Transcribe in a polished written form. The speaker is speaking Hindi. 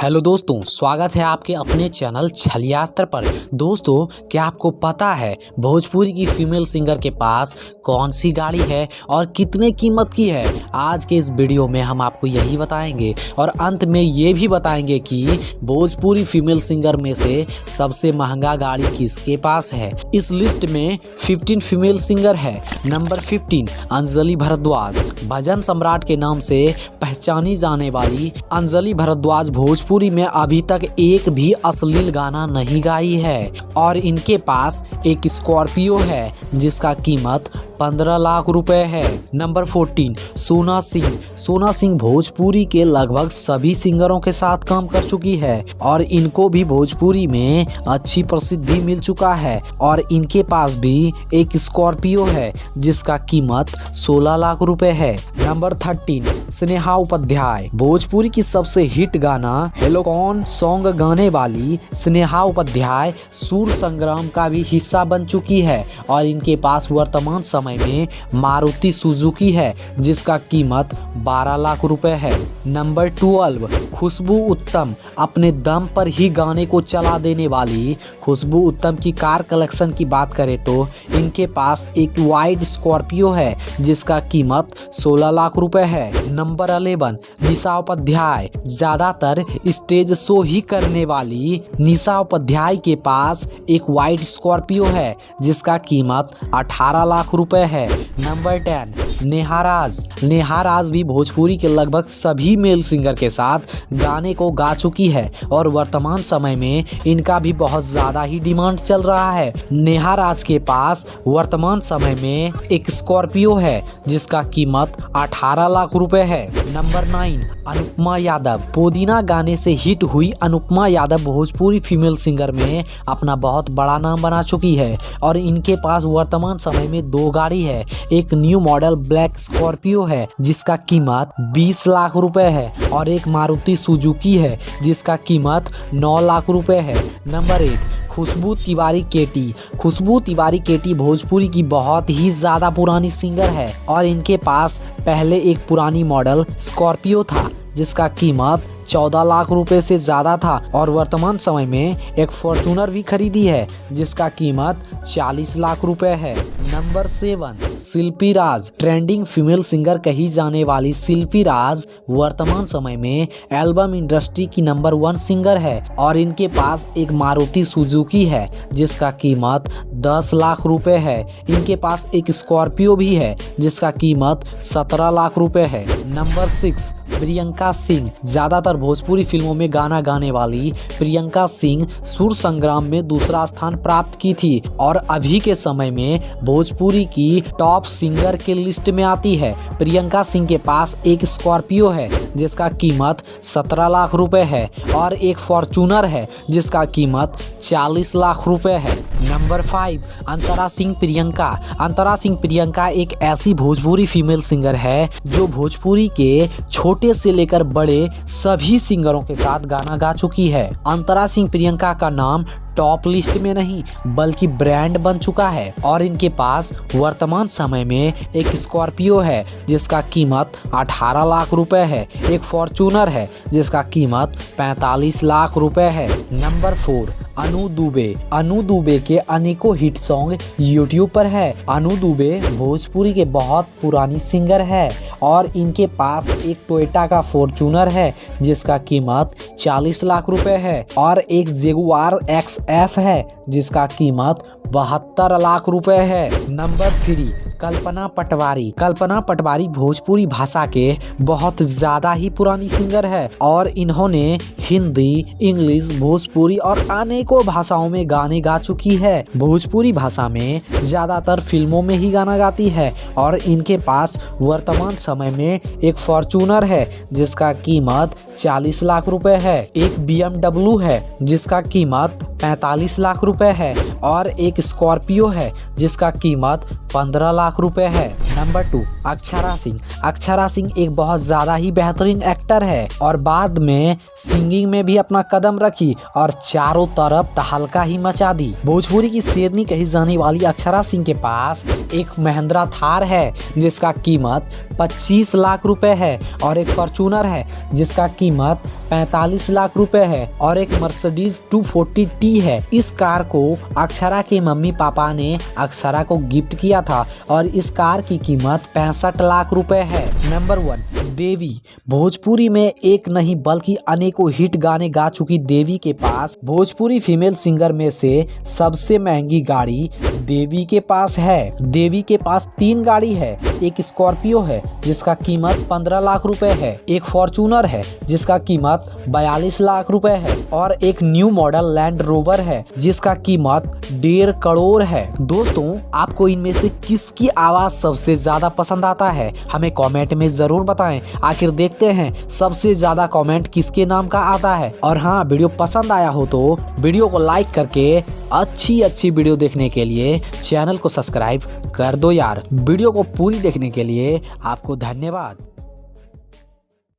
हेलो दोस्तों, स्वागत है आपके अपने चैनल छलियास्त्र पर। दोस्तों, क्या आपको पता है भोजपुरी की फीमेल सिंगर के पास कौन सी गाड़ी है और कितने कीमत की है? आज के इस वीडियो में हम आपको यही बताएंगे और अंत में ये भी बताएंगे कि भोजपुरी फीमेल सिंगर में से सबसे महंगा गाड़ी किसके पास है। इस लिस्ट में 15 फीमेल सिंगर है। नंबर 15 अंजलि भारद्वाज। भजन सम्राट के नाम से पहचानी जाने वाली अंजलि भारद्वाज भोजपुरी में अभी तक एक भी अश्लील गाना नहीं गाई है और इनके पास एक स्कॉर्पियो है जिसका कीमत 15 लाख रुपए है। नंबर 14 सोना सिंह। सोना सिंह भोजपुरी के लगभग सभी सिंगरों के साथ काम कर चुकी है और इनको भी भोजपुरी में अच्छी प्रसिद्धि मिल चुका है और इनके पास भी एक स्कॉर्पियो है जिसका कीमत 16 लाख रुपए है। नंबर 13 स्नेहा उपाध्याय। भोजपुरी की सबसे हिट गाना हेलो कौन सॉन्ग गाने वाली स्नेहा उपाध्याय सुर संग्राम का भी हिस्सा बन चुकी है और इनके पास वर्तमान समय में मारुति सुजुकी है जिसका कीमत 12 लाख रुपए है। नंबर 12 खुशबू उत्तम। अपने दम पर ही गाने को चला देने वाली खुशबू उत्तम की कार कलेक्शन की बात करें तो इनके पास एक वाइड स्कॉर्पियो है जिसका कीमत 16 लाख रुपए है। नंबर 11 निशा उपाध्याय। ज्यादातर स्टेज शो ही करने वाली निशा उपाध्याय के पास एक वाइड स्कॉर्पियो है जिसका कीमत 18 लाख रुपए है। नंबर 10 नेहा राज। नेहा राज भी भोजपुरी के लगभग सभी मेल सिंगर के साथ गाने को गा चुकी है और वर्तमान समय में इनका भी बहुत ज्यादा ही डिमांड चल रहा है। नेहा राज के पास वर्तमान समय में एक स्कॉर्पियो है जिसका कीमत 18 लाख रुपए है। नंबर 9 अनुपमा यादव। पुदीना गाने से हिट हुई अनुपमा यादव भोजपुरी फीमेल सिंगर में अपना बहुत बड़ा नाम बना चुकी है और इनके पास वर्तमान समय में 2 गाड़ी है। एक न्यू मॉडल ब्लैक स्कॉर्पियो है जिसका कीमत 20 लाख रुपए है और एक मारुति सुजुकी है जिसका कीमत 9 लाख रुपए है। नंबर 1 खुशबू तिवारी केटी। खुशबू तिवारी केटी भोजपुरी की बहुत ही ज्यादा पुरानी सिंगर है और इनके पास पहले एक पुरानी मॉडल स्कॉर्पियो था जिसका कीमत 14 लाख रुपए से ज्यादा था और वर्तमान समय में एक फॉर्च्यूनर भी खरीदी है जिसका कीमत 40 लाख रुपए है। नंबर 7 शिल्पी राज। ट्रेंडिंग फीमेल सिंगर कही जाने वाली शिल्पी राज वर्तमान समय में एल्बम इंडस्ट्री की नंबर 1 सिंगर है और इनके पास एक मारुति सुजुकी है जिसका कीमत 10 लाख रुपए है। इनके पास एक स्कॉर्पियो भी है जिसका कीमत 17 लाख रुपए है। नंबर 6 प्रियंका सिंह। ज्यादातर भोजपुरी फिल्मों में गाना गाने वाली प्रियंका सिंह सुर संग्राम में दूसरा स्थान प्राप्त की थी और अभी के समय में भोजपुरी की टॉप सिंगर के लिस्ट में आती है। प्रियंका सिंह के पास एक स्कॉर्पियो है जिसका कीमत 17 लाख रुपए है और एक फॉर्च्यूनर है जिसका कीमत 40 लाख रुपए है। नंबर 5 अंतरा सिंह प्रियंका। अंतरा सिंह प्रियंका एक ऐसी भोजपुरी फीमेल सिंगर है जो भोजपुरी के छोटे से लेकर बड़े सभी सिंगरों के साथ गाना गा चुकी है। अंतरा सिंह प्रियंका का नाम टॉप लिस्ट में नहीं बल्कि ब्रांड बन चुका है और इनके पास वर्तमान समय में एक स्कॉर्पियो है जिसका कीमत 18 लाख रुपए है। एक फॉर्च्यूनर है जिसका कीमत 45 लाख रुपए है। नंबर 4 अनु दुबे। अनु दुबे के अनेकों हिट सॉन्ग यूट्यूब पर है। अनु दुबे भोजपुरी के बहुत पुरानी सिंगर है और इनके पास एक टोयोटा का फॉर्च्यूनर है जिसका कीमत 40 लाख रुपए है और एक जेगुआर XF है जिसका कीमत 72 लाख रुपए है। नंबर 3 कल्पना पटवारी। कल्पना पटवारी भोजपुरी भाषा के बहुत ज्यादा ही पुरानी सिंगर है और इन्होंने हिंदी, इंग्लिश, भोजपुरी और अनेकों भाषाओं में गाने गा चुकी है। भोजपुरी भाषा में ज्यादातर फिल्मों में ही गाना गाती है और इनके पास वर्तमान समय में एक फॉर्च्यूनर है जिसका कीमत 40 लाख रुपए है। एक BMW है जिसका कीमत 45 लाख रुपए है और एक स्कॉर्पियो है जिसका कीमत 15 लाख रुपए है। नंबर 2 अक्षरा सिंह। अक्षरा सिंह एक बहुत ज्यादा ही बेहतरीन एक्टर है और बाद में सिंगिंग में भी अपना कदम रखी और चारों तरफ तहलका ही मचा दी। भोजपुरी की शेरनी कही जाने वाली अक्षरा सिंह के पास एक महिंद्रा थार है जिसका कीमत 25 लाख रुपए है और एक फॉर्च्यूनर है जिसका कीमत कीमत 45 लाख रुपए है और एक मर्सिडीज 240T है। इस कार को अक्षरा के मम्मी पापा ने अक्षरा को गिफ्ट किया था और इस कार की कीमत 65 लाख रुपए है। नंबर 1, देवी। भोजपुरी में एक नहीं बल्कि अनेकों हिट गाने गा चुकी देवी के पास भोजपुरी फीमेल सिंगर में से सबसे महंगी गाड़ी देवी के पास है। देवी के पास 3 गाड़ी है। एक स्कॉर्पियो है जिसका कीमत 15 लाख रुपए है, एक फॉर्चूनर है जिसका कीमत 42 लाख रुपए है और एक न्यू मॉडल लैंड रोवर है जिसका कीमत 1.5 करोड़ है। दोस्तों, आपको इनमें से किसकी आवाज सबसे ज्यादा पसंद आता है? हमें कमेंट में जरूर बताएं। आखिर देखते हैं सबसे ज्यादा कमेंट किसके नाम का आता है। और हाँ, वीडियो पसंद आया हो तो वीडियो को लाइक करके अच्छी वीडियो देखने के लिए चैनल को सब्सक्राइब कर दो यार। वीडियो को पूरी देखने के लिए आपको धन्यवाद।